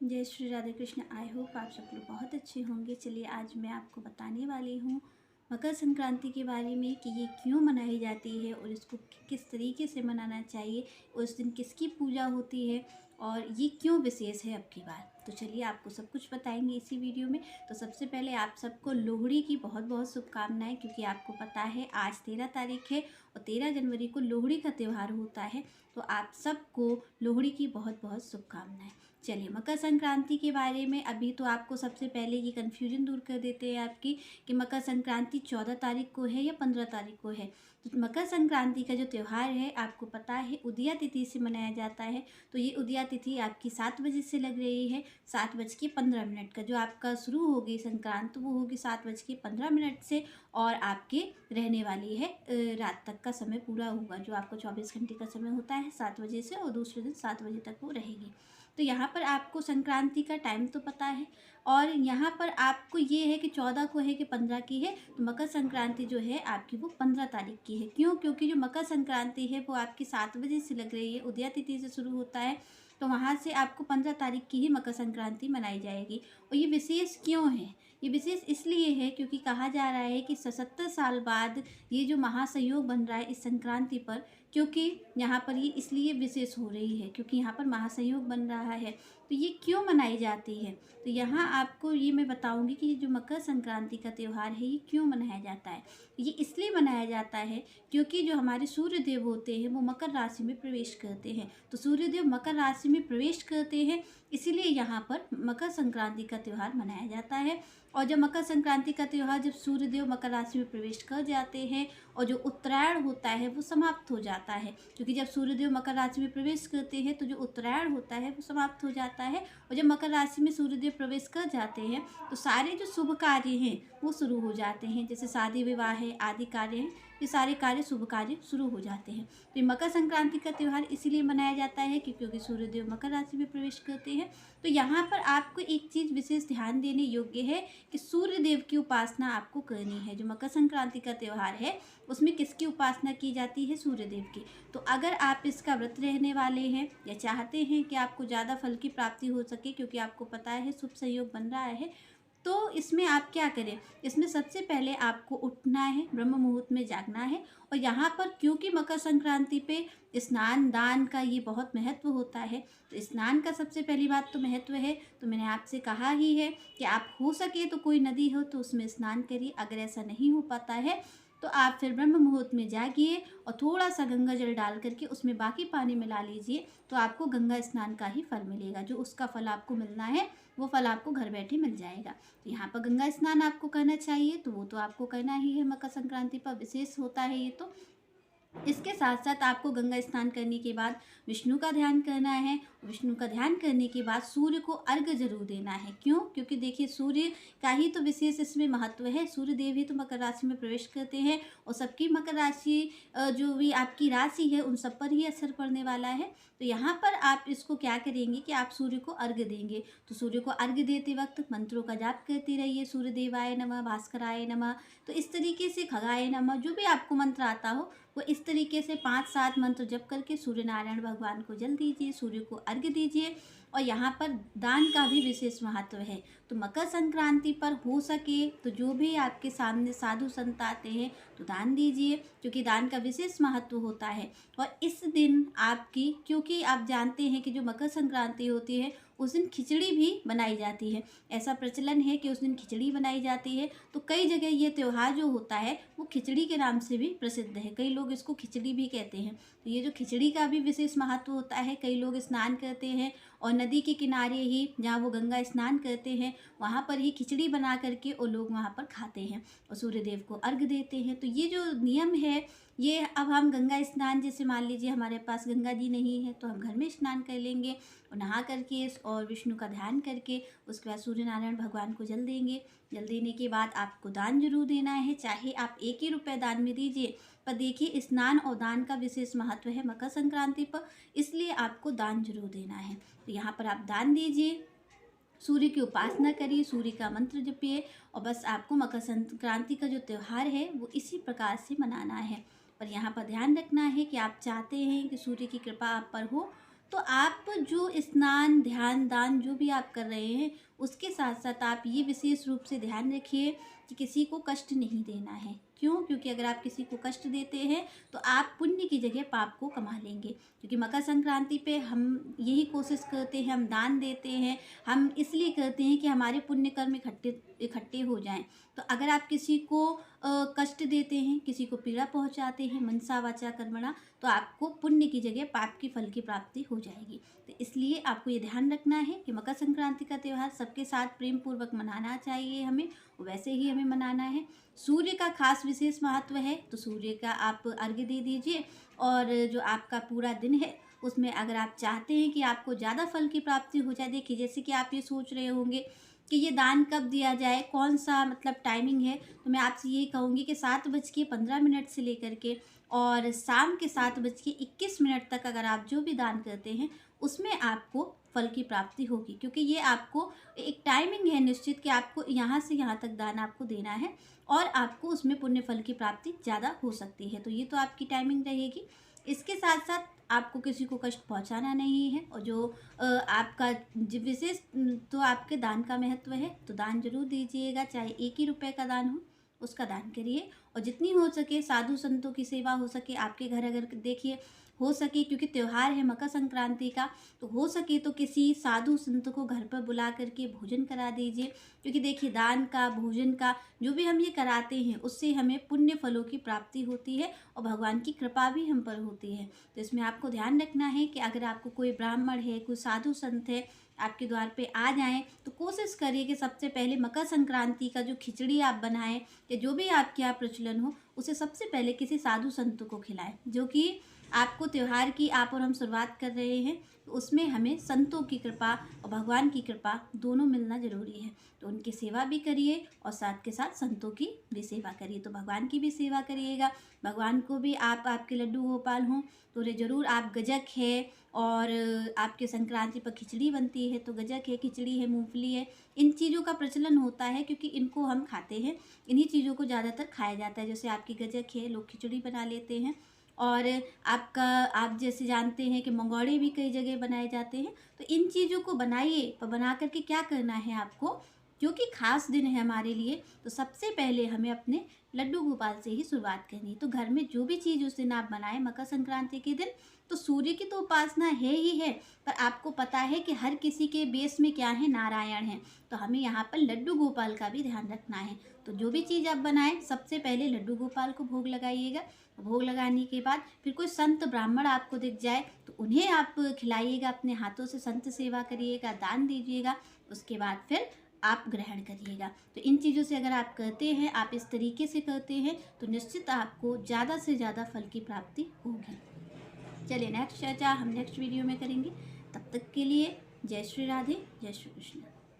जय Shri Radhe Krishna. I hope आप सब लोग बहुत अच्छे होंगे। चलिए आज मैं आपको बताने वाली हूँ मकर संक्रांति के बारे में कि ये क्यों मनाई जाती है और इसको किस तरीके से मनाना चाहिए, उस दिन किसकी पूजा होती है और ये क्यों विशेष है अब की बार। तो चलिए आपको सब कुछ बताएंगे इसी वीडियो में। तो सबसे पहले आप सबको लोहड़ी की बहुत बहुत शुभकामनाएं, क्योंकि आपको पता है आज 13 तारीख है और 13 जनवरी को लोहड़ी का त्यौहार होता है। तो आप सबको लोहड़ी की बहुत बहुत शुभकामनाएं। चलिए मकर संक्रांति के बारे में अभी तो आपको सबसे पहले ये कन्फ्यूजन दूर कर देते हैं आपकी कि मकर संक्रांति 14 तारीख को है या 15 तारीख को है। तो मकर संक्रांति का जो त्यौहार है आपको पता है उदया तिथि से मनाया जाता है। तो ये उदया तिथि आपकी 7 बजे से लग रही है, 7:15 का जो आपका शुरू होगी संक्रांत वो होगी 7:15 से और आपके रहने वाली है रात तक का समय पूरा होगा। जो आपको 24 घंटे का समय होता है 7 बजे से और दूसरे दिन 7 बजे तक वो रहेगी। तो यहाँ पर आपको संक्रांति का टाइम तो पता है और यहाँ पर आपको ये है कि 14 को है कि 15 की है। तो मकर संक्रांति जो है आपकी वो 15 तारीख की है। क्यों? क्योंकि जो मकर संक्रांति है वो आपकी 7 बजे से लग रही है, उदया तिथि से शुरू होता है। तो वहाँ से आपको 15 तारीख की ही मकर संक्रांति मनाई जाएगी। और ये विशेष क्यों है? ये विशेष इसलिए है क्योंकि कहा जा रहा है कि 77 साल बाद ये जो महासंयोग बन रहा है इस संक्रांति पर, क्योंकि यहाँ पर ये इसलिए विशेष हो रही है क्योंकि यहाँ पर महासंयोग बन रहा है। तो ये क्यों मनाई जाती है? तो यहाँ आपको ये मैं बताऊंगी कि ये जो मकर संक्रांति का त्यौहार है ये क्यों मनाया जाता है। ये इसलिए मनाया जाता है क्योंकि जो हमारे सूर्य देव होते हैं वो मकर राशि में प्रवेश करते हैं। तो सूर्य देव मकर राशि में प्रवेश करते हैं, इसीलिए यहाँ पर मकर संक्रांति का त्यौहार मनाया जाता है। और जब मकर संक्रांति का त्यौहार जब सूर्य देव मकर राशि में प्रवेश कर जाते हैं और जो उत्तरायण होता है वो समाप्त हो जाता है, क्योंकि जब सूर्यदेव मकर राशि में प्रवेश करते हैं तो जो उत्तरायण होता है वो समाप्त हो जाता है। और जब मकर राशि में सूर्यदेव प्रवेश कर जाते हैं तो सारे जो शुभ कार्य हैं वो शुरू हो जाते हैं, जैसे शादी विवाह है आदि कार्य हैं, ये सारे कार्य शुभ कार्य शुरू हो जाते हैं। तो ये मकर संक्रांति का त्यौहार इसीलिए मनाया जाता है कि क्योंकि सूर्यदेव मकर राशि में प्रवेश करते हैं। तो यहाँ पर आपको एक चीज़ विशेष ध्यान देने योग्य है कि सूर्य देव की उपासना आपको करनी है। जो मकर संक्रांति का त्यौहार है उसमें किसकी उपासना की जाती है? सूर्य देव की। तो अगर आप इसका व्रत रहने वाले हैं या चाहते हैं कि आपको ज़्यादा फल की प्राप्ति हो सके, क्योंकि आपको पता है शुभ संयोग बन रहा है, तो इसमें आप क्या करें? इसमें सबसे पहले आपको उठना है, ब्रह्म मुहूर्त में जागना है। और यहाँ पर क्योंकि मकर संक्रांति पे स्नान दान का ये बहुत महत्व होता है, तो स्नान का सबसे पहली बात तो महत्व है। तो मैंने आपसे कहा ही है कि आप हो सके तो कोई नदी हो तो उसमें स्नान करिए। अगर ऐसा नहीं हो पाता है तो आप फिर ब्रह्म मुहूर्त में जागिए और थोड़ा सा गंगा जल डाल करके उसमें बाकी पानी मिला लीजिए, तो आपको गंगा स्नान का ही फल मिलेगा। जो उसका फल आपको मिलना है वो फल आपको घर बैठे मिल जाएगा। तो यहाँ पर गंगा स्नान आपको करना चाहिए, तो वो तो आपको करना ही है, मकर संक्रांति पर विशेष होता है ये। तो इसके साथ साथ आपको गंगा स्नान करने के बाद विष्णु का ध्यान करना है। विष्णु का ध्यान करने के बाद सूर्य को अर्घ्य जरूर देना है। क्यों? क्योंकि देखिए सूर्य का ही तो विशेष इसमें महत्व है। सूर्य देव ही तो मकर राशि में प्रवेश करते हैं और सबकी मकर राशि जो भी आपकी राशि है उन सब पर ही असर पड़ने वाला है। तो यहाँ पर आप इसको क्या करेंगे कि आप सूर्य को अर्घ्य देंगे। तो सूर्य को अर्घ्य देते वक्त मंत्रों का जाप करते रहिए। सूर्य देवाय नमः, भास्कराय नमः, तो इस तरीके से खगाय नमः, जो भी आपको मंत्र आता हो वो इस तरीके से 5-7 मंत्र जप करके सूर्य नारायण भगवान को जल दीजिए, सूर्य को अर्घ्य दीजिए। और यहाँ पर दान का भी विशेष महत्व है। तो मकर संक्रांति पर हो सके तो जो भी आपके सामने साधु संत आते हैं तो दान दीजिए, क्योंकि दान का विशेष महत्व होता है। और इस दिन आपकी, क्योंकि आप जानते हैं कि जो मकर संक्रांति होती है उस दिन खिचड़ी भी बनाई जाती है। ऐसा प्रचलन है कि उस दिन खिचड़ी बनाई जाती है। तो कई जगह ये त्यौहार जो होता है वो खिचड़ी के नाम से भी प्रसिद्ध है। कई लोग इसको खिचड़ी भी कहते हैं। तो ये जो खिचड़ी का भी विशेष महत्व होता है। कई लोग स्नान करते हैं और नदी के किनारे ही, जहाँ वो गंगा स्नान करते हैं, वहाँ पर ही खिचड़ी बना करके और लोग वहाँ पर खाते हैं और सूर्य देव को अर्घ्य देते हैं। तो ये जो नियम है ये, अब हम गंगा स्नान, जैसे मान लीजिए हमारे पास गंगा जी नहीं है तो हम घर में स्नान कर लेंगे और नहा करके और विष्णु का ध्यान करके उसके बाद सूर्य नारायण भगवान को जल देंगे। जल देने के बाद आपको दान जरूर देना है, चाहे आप 1 ही रुपये दान में दीजिए। पर देखिए स्नान और दान का विशेष महत्व है मकर संक्रांति पर, इसलिए आपको दान जरूर देना है। तो यहाँ पर आप दान दीजिए, सूर्य की उपासना करिए, सूर्य का मंत्र जपिए और बस आपको मकर संक्रांति का जो त्यौहार है वो इसी प्रकार से मनाना है। पर यहाँ पर ध्यान रखना है कि आप चाहते हैं कि सूर्य की कृपा आप पर हो तो आप जो स्नान, ध्यान, दान जो भी आप कर रहे हैं, उसके साथ साथ आप ये विशेष रूप से ध्यान रखिए कि किसी को कष्ट नहीं देना है। क्यों? क्योंकि अगर आप किसी को कष्ट देते हैं तो आप पुण्य की जगह पाप को कमा लेंगे। क्योंकि मकर संक्रांति पे हम यही कोशिश करते हैं, हम दान देते हैं, हम इसलिए करते हैं कि हमारे पुण्य कर्म इकट्ठे इकट्ठे हो जाएं। तो अगर आप किसी को कष्ट देते हैं, किसी को पीड़ा पहुंचाते हैं मनसा वाचा कर्मणा, तो आपको पुण्य की जगह पाप की फल की प्राप्ति हो जाएगी। तो इसलिए आपको ये ध्यान रखना है कि मकर संक्रांति का त्यौहार सबके साथ प्रेम पूर्वक मनाना चाहिए हमें, वैसे ही हमें मनाना है। सूर्य का खास विशेष महत्व है, तो सूर्य का आप अर्घ्य दे दीजिए। और जो आपका पूरा दिन है उसमें अगर आप चाहते हैं कि आपको ज़्यादा फल की प्राप्ति हो जाए, देखिए जैसे कि आप ये सोच रहे होंगे कि ये दान कब दिया जाए, कौन सा मतलब टाइमिंग है, तो मैं आपसे यही कहूँगी कि 7:15 से लेकर के और शाम के 7:21 तक अगर आप जो भी दान करते हैं उसमें आपको फल की प्राप्ति होगी। क्योंकि ये आपको एक टाइमिंग है निश्चित कि आपको यहाँ से यहाँ तक दान आपको देना है और आपको उसमें पुण्य फल की प्राप्ति ज़्यादा हो सकती है। तो ये तो आपकी टाइमिंग रहेगी। इसके साथ साथ आपको किसी को कष्ट पहुंचाना नहीं है। और जो आपका विशेष तो आपके दान का महत्व है, तो दान जरूर दीजिएगा, चाहे 1 ही रुपये का दान हो, उसका दान करिए। और जितनी हो सके साधु संतों की सेवा हो सके आपके घर, अगर देखिए हो सके, क्योंकि त्यौहार है मकर संक्रांति का, तो हो सके तो किसी साधु संत को घर पर बुला करके भोजन करा दीजिए। क्योंकि देखिए दान का, भोजन का जो भी हम ये कराते हैं उससे हमें पुण्य फलों की प्राप्ति होती है और भगवान की कृपा भी हम पर होती है। तो इसमें आपको ध्यान रखना है कि अगर आपको कोई ब्राह्मण है, कोई साधु संत है आपके द्वार पे आ जाएं, तो कोशिश करिए कि सबसे पहले मकर संक्रांति का जो खिचड़ी आप बनाएं या जो भी आपके यहाँ प्रचलन हो, उसे सबसे पहले किसी साधु संत को खिलाएं। जो कि आपको त्यौहार की आप और हम शुरुआत कर रहे हैं, तो उसमें हमें संतों की कृपा और भगवान की कृपा दोनों मिलना ज़रूरी है। तो उनकी सेवा भी करिए और साथ के साथ संतों की भी सेवा करिए। तो भगवान की भी सेवा करिएगा, भगवान को भी आपके लड्डू गोपाल हों तो उन्हें ज़रूर आप गजक है और आपके संक्रांति पर खिचड़ी बनती है, तो गजक है, खिचड़ी है, मूंगफली है, इन चीज़ों का प्रचलन होता है क्योंकि इनको हम खाते हैं। इन्हीं चीज़ों को ज़्यादातर खाया जाता है। जैसे आपकी गजक है, लोग खिचड़ी बना लेते हैं। और आप जैसे जानते हैं कि मंगोड़े भी कई जगह बनाए जाते हैं। तो इन चीज़ों को बनाइए, पर बना करके क्या करना है आपको, क्योंकि खास दिन है हमारे लिए, तो सबसे पहले हमें अपने लड्डू गोपाल से ही शुरुआत करनी है। तो घर में जो भी चीज़ उस दिन आप बनाएं मकर संक्रांति के दिन, तो सूर्य की तो उपासना है ही है, पर आपको पता है कि हर किसी के बेस में क्या है, नारायण है। तो हमें यहाँ पर लड्डू गोपाल का भी ध्यान रखना है। तो जो भी चीज़ आप बनाएं सबसे पहले लड्डू गोपाल को भोग लगाइएगा। भोग लगाने के बाद फिर कोई संत ब्राह्मण आपको दिख जाए तो उन्हें आप खिलाइएगा, अपने हाथों से संत सेवा करिएगा, दान दीजिएगा। उसके बाद फिर आप ग्रहण करिएगा। तो इन चीज़ों से अगर आप करते हैं, आप इस तरीके से करते हैं, तो निश्चित आपको ज़्यादा से ज़्यादा फल की प्राप्ति होगी। चलिए नेक्स्ट चर्चा हम नेक्स्ट वीडियो में करेंगे। तब तक के लिए जय श्री राधे, जय श्री कृष्ण।